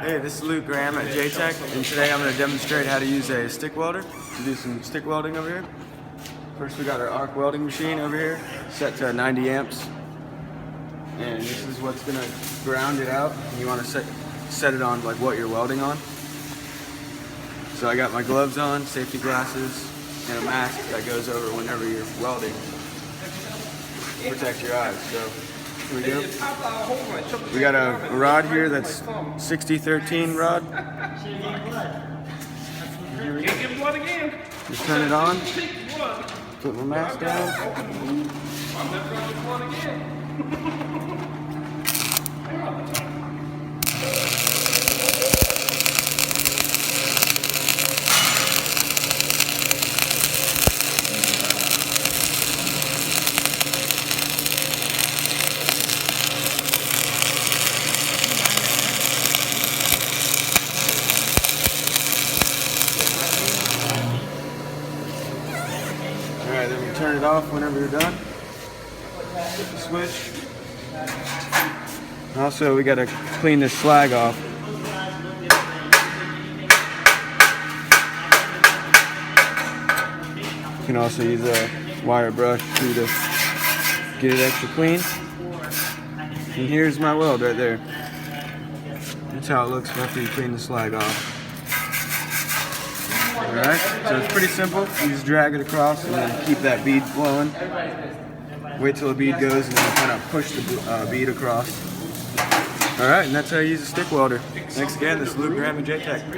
Hey, this is Luke Graham at JTech, and today I'm going to demonstrate how to use a stick welder to do some stick welding over here. First, we got our arc welding machine over here, set to 90 amps. And this is what's going to ground it out. You want to set it on like what you're welding on. So I got my gloves on, safety glasses, and a mask that goes over whenever you're welding. Protect your eyes. So here we go. We got a rod here that's 60-13 rod. Just turn it on. Put my mask down. Alright, then we turn it off whenever you're done. Hit the switch. Also, we gotta clean this slag off. You can also use a wire brush too to get it extra clean. And here's my weld right there. That's how it looks after you clean the slag off. Alright, so it's pretty simple. You just drag it across and then keep that bead flowing. Wait till the bead goes and then kind of push the bead across. Alright, and that's how you use a stick welder. Thanks again, this is Luke Graham at JTech.